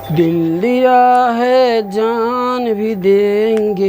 दिल दिया है जान भी देंगे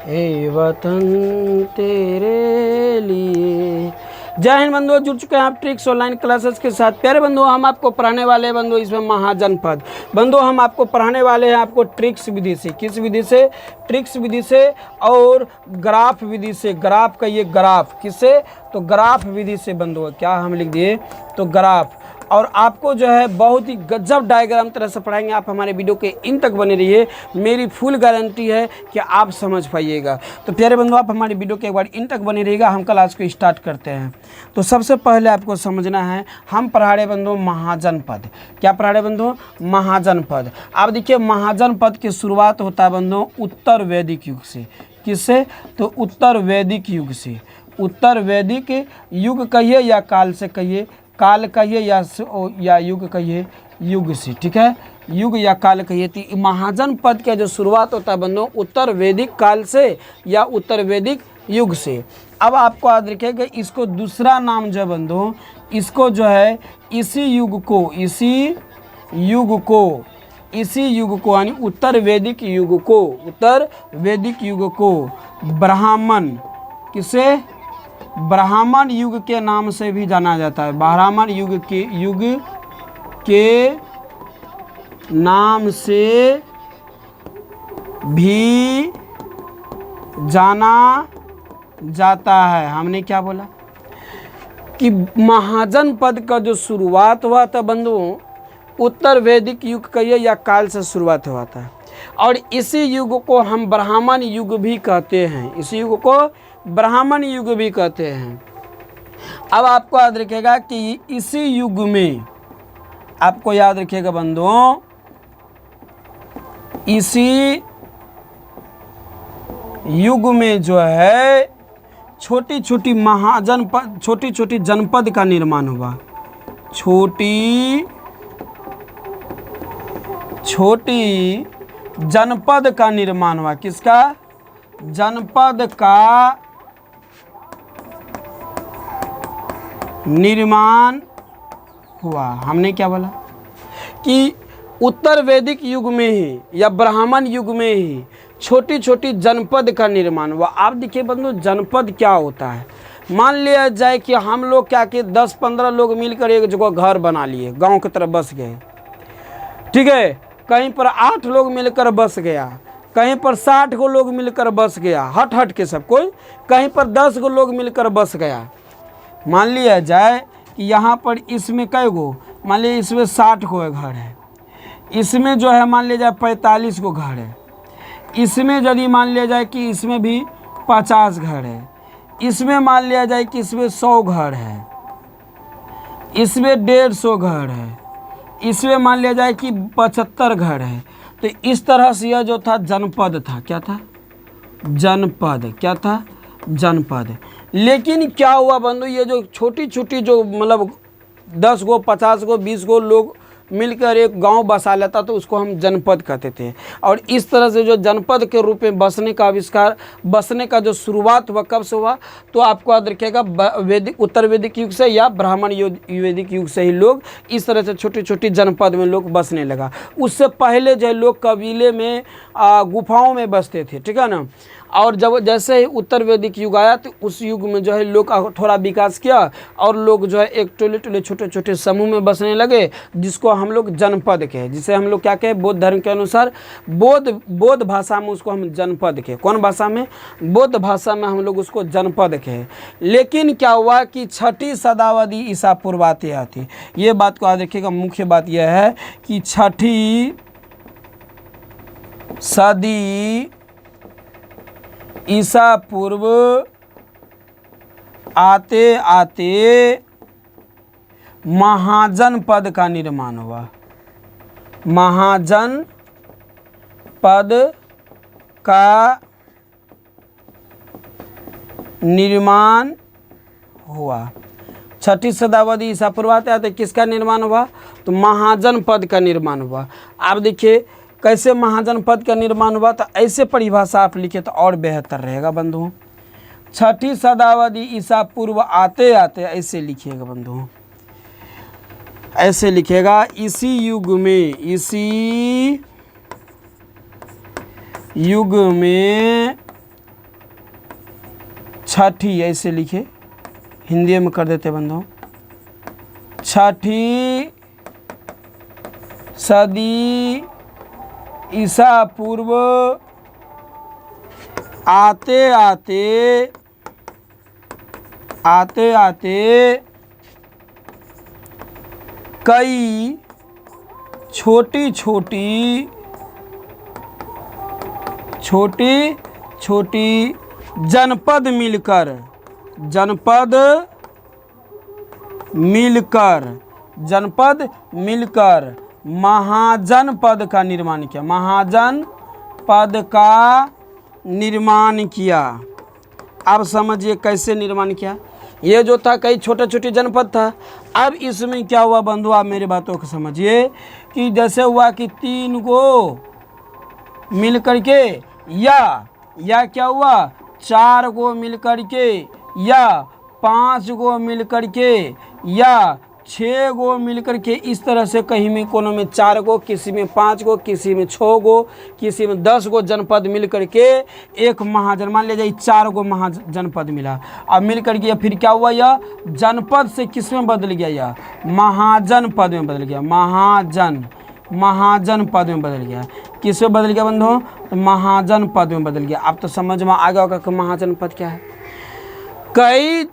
ए वतन तेरे लिए। जय हिंद बंधुओं, जुड़ चुके हैं आप ट्रिक्स ऑनलाइन क्लासेस के साथ। प्यारे बंधुओं, हम आपको पढ़ाने वाले हैं बंधुओं इसमें महाजनपद। बंधुओं हम आपको पढ़ाने वाले हैं आपको ट्रिक्स विधि से। किस विधि से? ट्रिक्स विधि से और ग्राफ विधि से। ग्राफ का ये ग्राफ किससे? तो ग्राफ विधि से बंधुओं। क्या हम लिख दिए? तो ग्राफ। और आपको जो है बहुत ही गजब डायग्राम तरह से पढ़ाएंगे। आप हमारे वीडियो के इन तक बने रहिए, मेरी फुल गारंटी है कि आप समझ पाइएगा। तो प्यारे बंधु, आप हमारे वीडियो के एक बार इन तक बने रहिएगा। हम क्लास को स्टार्ट करते हैं। तो सबसे पहले आपको समझना है, हम पढ़ा रहे बंधु महाजनपद। क्या पढ़ा रहे बंधु? महाजनपद। आप देखिए, महाजनपद की शुरुआत होता है बंधु उत्तर वैदिक युग से। किससे? तो उत्तर वैदिक युग से। उत्तर वैदिक युग कहिए या काल से कहिए, काल कहिए या युग कहिए, युग से। ठीक है, युग या काल कहिए। तो महाजनपद का जो शुरुआत होता है बंधुओं उत्तर वैदिक काल से या उत्तर वैदिक युग से। अब आपको याद रखिएगा, इसको दूसरा नाम जो है बंधुओं, इसको जो है इसी युग को यानी उत्तर वैदिक युग को ब्राह्मण, किसे? ब्राह्मण युग के नाम से भी जाना जाता है। ब्राह्मण युग के नाम से भी जाना जाता है। हमने क्या बोला कि महाजनपद का जो शुरुआत हुआ था बंधुओं उत्तर वैदिक युग कहिए या काल से शुरुआत हुआ था। और इसी युग को हम ब्राह्मण युग भी कहते हैं। इसी युग को ब्राह्मण युग भी कहते हैं। अब आपको याद रखिएगा कि इसी युग में, आपको याद रखिएगा बंधुओं, इसी युग में जो है छोटी छोटी जनपद का निर्माण हुआ। छोटी जनपद का निर्माण हुआ। किसका? जनपद का निर्माण हुआ। हमने क्या बोला कि उत्तर वैदिक युग में ही या ब्राह्मण युग में ही छोटी छोटी जनपद का निर्माण हुआ। आप देखिए बंधु, जनपद क्या होता है? मान लिया जाए कि हम लोग क्या कि 10-15 लोग मिलकर एक जगह घर बना लिए, गांव की तरफ बस गए। ठीक है, कहीं पर 8 लोग मिलकर बस गया, कहीं पर 60 गो लोग मिलकर बस गया, हट के सब कोई। कहीं पर 10 गो लोग मिलकर बस गया। मान लिया जाए कि यहाँ पर इसमें कई गो, मान लिया इसमें 60 गो घर है, इसमें जो है मान लिया जाए 45 गो घर है, इसमें यदि मान लिया जाए कि इसमें भी 50 घर है, इसमें मान लिया जाए कि इसमें 100 घर है, इसमें 150 घर है, इसमें मान लिया जाए कि 75 घर है। तो इस तरह से यह जो था जनपद था। क्या था? जनपद। क्या था? जनपद। लेकिन क्या हुआ बंधु, ये जो छोटी छोटी जो मतलब 10 गो 50 गो 20 गो लोग मिलकर एक गांव बसा लेता तो उसको हम जनपद कहते थे। और इस तरह से जो जनपद के रूप में बसने का जो शुरुआत हुआ, कब से हुआ? तो आपको याद रखिएगा उत्तर वैदिक युग से या ब्राह्मण वैदिक युग से ही लोग इस तरह से छोटी छोटी जनपद में लोग बसने लगा। उससे पहले जो लोग कबीले में गुफाओं में बसते थे। ठीक है ना। और जब जैसे ही उत्तर वैदिक युग आया तो उस युग में जो है लोग थोड़ा विकास किया और लोग जो है एक टोले छोटे छोटे समूह में बसने लगे, जिसको हम लोग जनपद कहे, जिसे हम लोग क्या कहें? बौद्ध धर्म के अनुसार बौद्ध भाषा में उसको हम जनपद कहे। कौन भाषा में? बौद्ध भाषा में हम लोग उसको जनपद कहे। लेकिन क्या हुआ कि 6ठी शताब्दी ईसा पूर्व आती, ये बात को याद रखिएगा। मुख्य बात यह है कि 6ठी सदी ईसा पूर्व आते आते महाजनपद का निर्माण हुआ। महाजनपद का निर्माण हुआ। 6ठी शताब्दी ईसा पूर्व आते आते किसका निर्माण हुआ? तो महाजनपद का निर्माण हुआ। आप देखिए कैसे महाजनपद का निर्माण हुआ। तो ऐसे परिभाषा आप लिखे तो और बेहतर रहेगा बंधुओं। 6ठी शताब्दी ईसा पूर्व आते आते ऐसे लिखिएगा बंधुओं। ऐसे लिखेगा, इसी युग में, इसी युग में छठी, ऐसे लिखे, हिंदी में कर देते बंधुओं, छठी सदी ईसा पूर्व आते आते कई छोटी छोटी जनपद मिलकर महाजनपद का निर्माण किया, महाजनपद का निर्माण किया। अब समझिए कैसे निर्माण किया। ये जो था कई छोटे छोटे जनपद था। अब इसमें क्या हुआ बंधु, आप मेरी बातों को समझिए कि जैसे हुआ कि 3 गो मिल करके या क्या हुआ 4 गो मिल करके या 5 गो मिल करके या 6 गो मिल करके, इस तरह से कहीं में कोनो में 4 गो, किसी में 5 गो, किसी में 6 गो, किसी में 10 गो जनपद मिल करके एक महाजन, मान ले जाइए 4 गो महाजनपद मिला। अब मिल करके फिर क्या हुआ, यह जनपद से किस में बदल गया, यह महाजनपद में बदल गया, महाजनपद में बदल गया। किस में बदल गया बंधुओं, तो महाजनपद में बदल गया। अब तो समझ में आ गया होगा कि महाजनपद क्या है। कई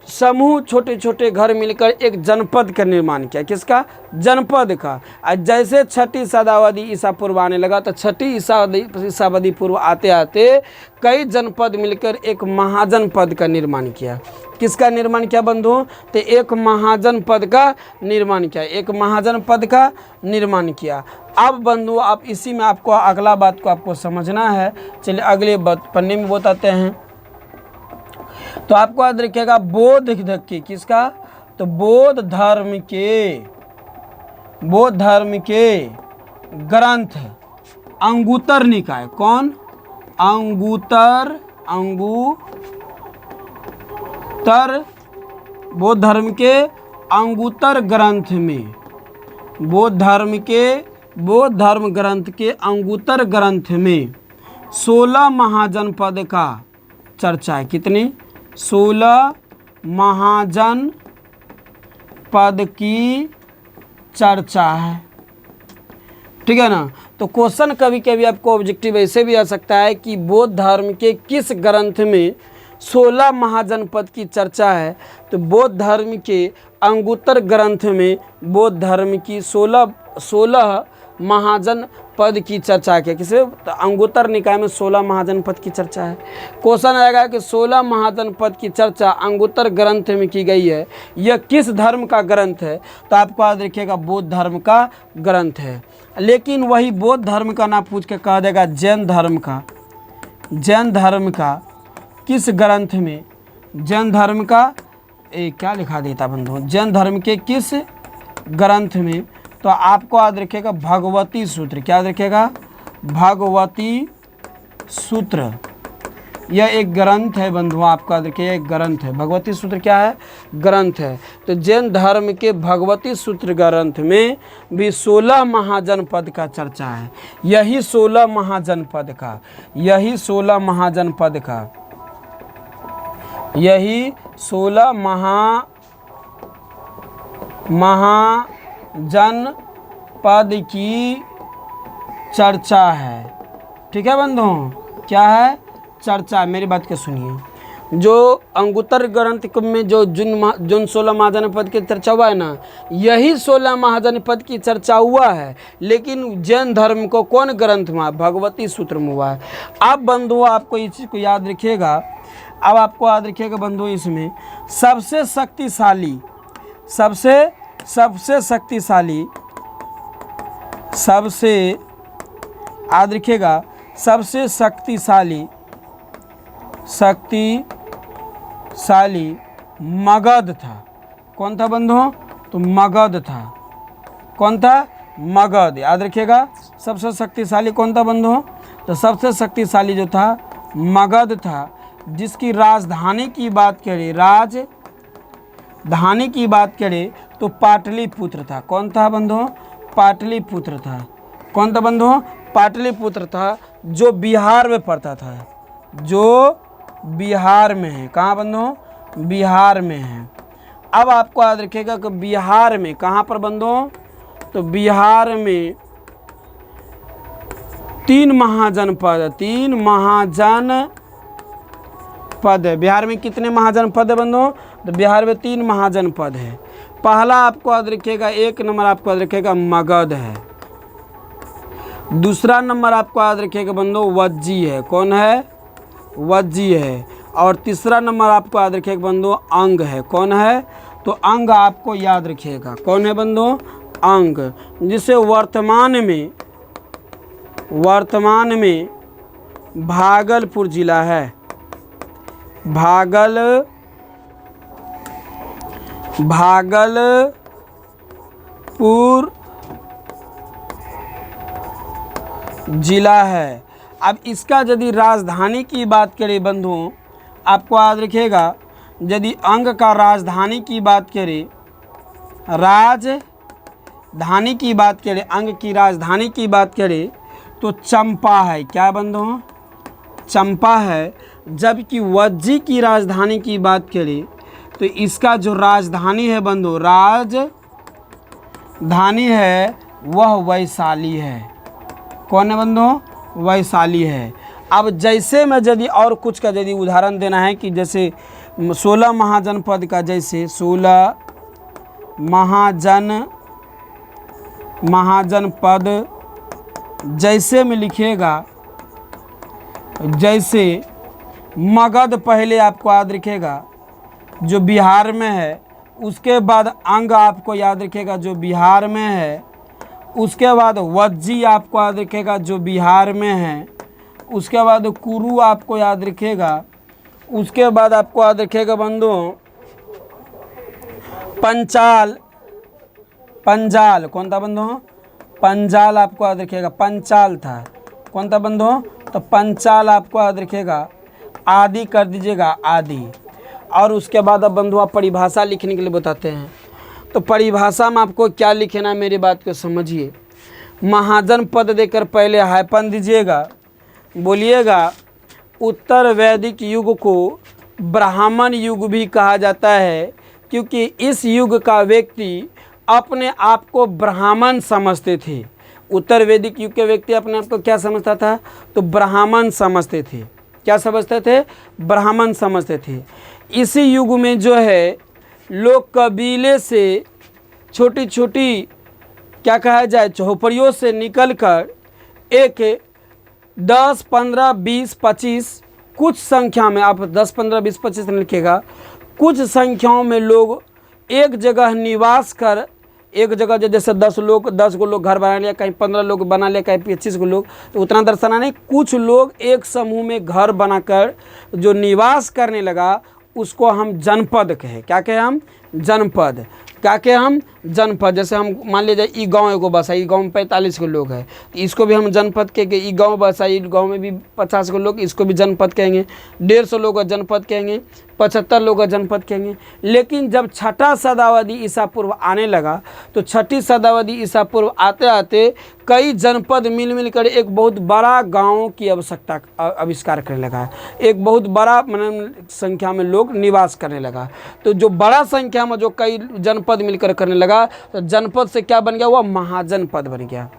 समूह छोटे छोटे घर मिलकर एक जनपद का निर्माण किया, किसका, जनपद का। जैसे छठी सदावधि ईसा पूर्व आने लगा तो छठी ईसावधि पूर्व आते आते कई जनपद मिलकर एक महाजनपद का निर्माण किया। किसका निर्माण किया बंधुओं, तो एक महाजनपद का निर्माण किया, एक महाजनपद का निर्माण किया। अब बंधुओं आप इसी में आपको अगला बात को आपको समझना है। चलिए अगले पन्ने में बताते हैं। तो आपको याद रखिएगा बौद्ध धर्म के, किसका, तो बौद्ध धर्म के ग्रंथ अंगुतर निकाय, कौन, अंगुतर बौद्ध धर्म के अंगुतर ग्रंथ में, बौद्ध धर्म ग्रंथ के अंगुतर ग्रंथ में 16 महाजनपद का चर्चा है। कितनी, 16 महाजन पद की चर्चा है, ठीक है ना। तो क्वेश्चन कभी कभी आपको ऑब्जेक्टिव ऐसे भी आ सकता है कि बौद्ध धर्म के किस ग्रंथ में 16 महाजनपद की चर्चा है। तो बौद्ध धर्म के अंगुतर ग्रंथ में बौद्ध धर्म की 16 महाजन पद की चर्चा की, किसे, तो अंगुतर निकाय में 16 महाजन पद की चर्चा है। क्वेश्चन आएगा कि 16 महाजन पद की चर्चा अंगुतर ग्रंथ में की गई है, यह किस धर्म का ग्रंथ है, तो आपको याद रखिएगा बौद्ध धर्म का ग्रंथ है। लेकिन वही बौद्ध धर्म का ना पूछ के कहा देगा जैन धर्म का किस ग्रंथ में, जैन धर्म का क्या लिखा देता बंधु, जैन धर्म के किस ग्रंथ में, तो आपको याद रखिएगा भगवती सूत्र। क्या याद रखिएगा, भगवती सूत्र। यह एक ग्रंथ है बंधुओं, आपको याद रखिए एक ग्रंथ है। भगवती सूत्र क्या है, ग्रंथ है। तो जैन धर्म के भगवती सूत्र ग्रंथ में भी 16 महाजनपद का चर्चा है। यही 16 महाजनपद का, यही 16 महाजनपद की चर्चा है, ठीक है बंधुओं। क्या है, चर्चा। मेरी बात को सुनिए, जो अंगुतर ग्रंथ में जो जिन 16 महाजनपद की चर्चा हुआ है ना, यही 16 महाजनपद की चर्चा हुआ है। लेकिन जैन धर्म को कौन ग्रंथ में, भगवती सूत्र में हुआ है। अब बंधुओं आपको इस चीज़ को याद रखिएगा। अब आपको याद रखिएगा बंधुओं, इसमें सबसे शक्तिशाली याद रखिएगा, सबसे शक्तिशाली मगध था। कौन था बंधुओं, तो मगध था। कौन था, मगध। याद रखिएगा सबसे शक्तिशाली कौन था बंधुओं, तो सबसे शक्तिशाली जो था मगध था। जिसकी राजधानी की बात करें, तो पाटलिपुत्र था। कौन था बंधुओं? पाटलिपुत्र था। कौन था बंधुओं? पाटलिपुत्र था, जो बिहार में पड़ता था, जो बिहार में है। कहाँ बंधुओं? बिहार में है। अब आपको याद रखिएगा कि बिहार में कहाँ पर बंधुओं? तो बिहार में 3 महाजनपद, 3 महाजनपद है। बिहार में कितने महाजनपद है बंधुओं? तो बिहार में 3 महाजनपद है। पहला आपको याद रखिएगा, 1 नंबर आपको याद रखिएगा मगध है। दूसरा नंबर आपको याद रखिएगा बंधुओं वज्जी है। कौन है? वज्जी है। और तीसरा नंबर आपको याद रखिएगा बंधुओं अंग है। कौन है? तो अंग आपको याद रखिएगा। कौन है बंधुओं? अंग, जिसे वर्तमान में भागलपुर जिला है। भागलपुर जिला है। अब इसका यदि राजधानी की बात करें बंधुओं, आपको याद रखिएगा, यदि अंग का राजधानी की बात करें, राजधानी की बात करें, अंग की राजधानी की बात करें तो चंपा है। क्या बंधुओं? चंपा है। जबकि वज्जी की राजधानी की बात करें तो इसका जो राजधानी है बंधुओं, राजधानी है वह वैशाली है। कौन है बंधुओं? वैशाली है। अब जैसे मैं यदि और कुछ का यदि उदाहरण देना है कि जैसे 16 महाजनपद का, जैसे 16 महाजनपद जैसे में लिखिएगा, जैसे मगध पहले आपको याद रखिएगा जो बिहार में है, उसके बाद अंग आपको याद रखिएगा जो बिहार में है, उसके बाद वज्जी आपको याद रखिएगा जो बिहार में है, उसके बाद कुरु आपको याद रखिएगा, उसके बाद आपको याद रखिएगा बंधुओं पंजाल। कौन था बंधुओं? पंजाल आपको याद रखिएगा, पंचाल था। कौन था बंधुओं? तो पंचाल आपको याद रखिएगा। आदि कर दीजिएगा, आदि। और उसके बाद अब बंधुआ परिभाषा लिखने के लिए बताते हैं। तो परिभाषा में आपको क्या लिखना है, मेरी बात को समझिए। महाजन पद देकर पहले हाइपन दीजिएगा, बोलिएगा उत्तर वैदिक युग को ब्राह्मण युग भी कहा जाता है, क्योंकि इस युग का व्यक्ति अपने आप को ब्राह्मण समझते थे। उत्तर वैदिक युग के व्यक्ति अपने आप को क्या समझता था? तो ब्राह्मण समझते थे। क्या समझते थे? ब्राह्मण समझते थे। इसी युग में जो है लोग कबीले से छोटी छोटी क्या कहा जाए झोपड़ियों से निकलकर एक 10, 15, 20, 25 कुछ संख्या में, आप 10, 15, 20, 25 लिखिएगा, कुछ संख्याओं में लोग एक जगह निवास कर, एक जगह जैसे 10 गो लोग घर बना लिया, कहीं 15 लोग बना लिया, कहीं 25 गो लोग, तो उतना दर्शाना नहीं। कुछ लोग एक समूह में घर बनाकर जो निवास करने लगा उसको हम जनपद कहे। क्या कहे हम? जनपद। क्या कहे हम? जनपद। जैसे हम मान लीजिए ई गांव एगो बसा, ई गांव में 45 गो लोग हैं, तो इसको भी हम जनपद कहेंगे। ई गांव बसा, ई गांव में भी 50 गो लोग, इसको भी जनपद कहेंगे। 150 लोग जनपद कहेंगे, 75 लोग जनपद कहेंगे। लेकिन जब छठा शताब्दी ईसा पूर्व आने लगा, तो छठी शताब्दी ईसा पूर्व आते आते कई जनपद मिल कर एक बहुत बड़ा गाँव की आवश्यकता आविष्कार करने लगा। एक बहुत बड़ा संख्या में लोग निवास करने लगा। तो जो बड़ा संख्या में जो कई जनपद मिलकर करने लगा, तो जनपद से क्या बन गया? वह महाजनपद बन गया।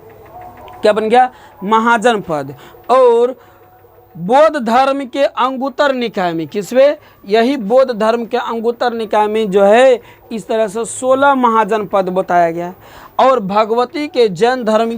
क्या बन गया? महाजनपद। और बौद्ध धर्म के अंगुत्तर निकाय में, किसमें? यही बौद्ध धर्म के अंगुत्तर निकाय में जो है इस तरह से 16 महाजनपद बताया गया। और भगवती के जैन धर्म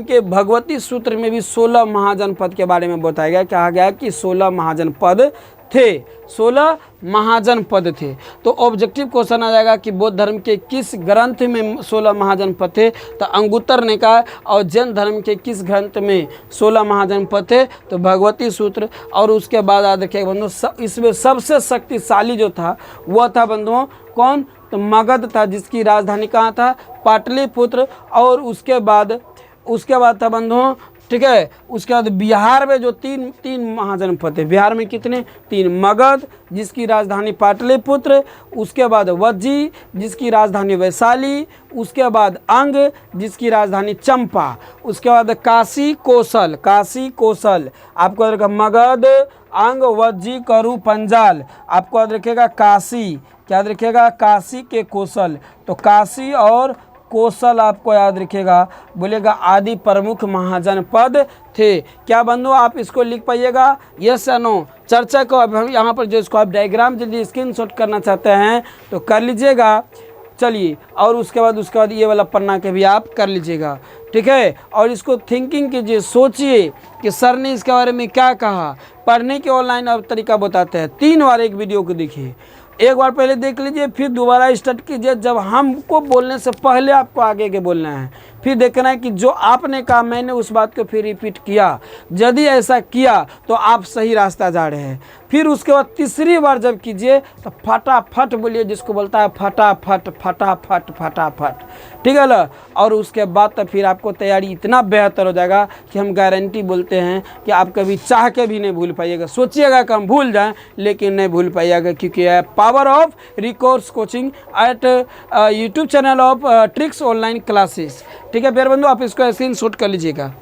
के भगवती सूत्र में भी 16 महाजनपद के बारे में बताया गया। कहा गया कि 16 महाजनपद थे, 16 महाजनपद थे। तो ऑब्जेक्टिव क्वेश्चन आ जाएगा कि बौद्ध धर्म के किस ग्रंथ में 16 महाजनपद थे? तो अंगुत्तर निकाय। और जैन धर्म के किस ग्रंथ में 16 महाजनपद थे? तो भगवती सूत्र। और उसके बाद याद रखिएगा बंधुओं, इसमें सबसे शक्तिशाली जो था वह था बंधुओं कौन? तो मगध था, जिसकी राजधानी कहाँ था? पाटलिपुत्र। और उसके बाद था बंधुओं ठीक है। उसके बाद बिहार में जो तीन महाजनपद है, बिहार में कितने? 3। मगध जिसकी राजधानी पाटलिपुत्र, उसके बाद वज्जी जिसकी राजधानी वैशाली, उसके बाद अंग जिसकी राजधानी चंपा, उसके बाद काशी कौशल, काशी कौशल आपको याद रखेगा, मगध अंग वज्जी करु पंजाल, आपको याद रखेगा काशी, क्या याद रखेगा? काशी के कौशल। तो काशी और कौशल आपको याद रखेगा, बोलेगा आदि प्रमुख महाजनपद थे। क्या बंधु आप इसको लिख पाइएगा? यस या नो? चर्चा को अब हम यहाँ पर जो इसको आप डायग्राम जल्दी स्क्रीनशॉट करना चाहते हैं तो कर लीजिएगा। चलिए, और उसके बाद ये वाला पन्ना के भी आप कर लीजिएगा, ठीक है। और इसको थिंकिंग कीजिए, सोचिए कि सर ने इसके बारे में क्या कहा। पढ़ने के ऑनलाइन अब तरीका बताते हैं, 3 बार एक वीडियो को देखिए, एक बार पहले देख लीजिए, फिर दोबारा स्टार्ट कीजिए। जब हमको बोलने से पहले आपको आगे के बोलना है, फिर देखना है कि जो आपने कहा मैंने उस बात को फिर रिपीट किया। यदि ऐसा किया तो आप सही रास्ता जा रहे हैं। फिर उसके बाद तीसरी बार जब कीजिए तो फटाफट बोलिए, जिसको बोलता है फटाफट फटाफट फटाफट, ठीक है ना। और उसके बाद तो फिर आपको तैयारी इतना बेहतर हो जाएगा कि हम गारंटी बोलते हैं कि आप कभी चाह के भी नहीं भूल पाइएगा। सोचिएगा कि हम भूल जाएं, लेकिन नहीं भूल पाइएगा, क्योंकि है power of recourse coaching at YouTube channel of tricks online classes, ठीक है प्यारे बंधु। आप इसको स्क्रीनशॉट कर लीजिएगा।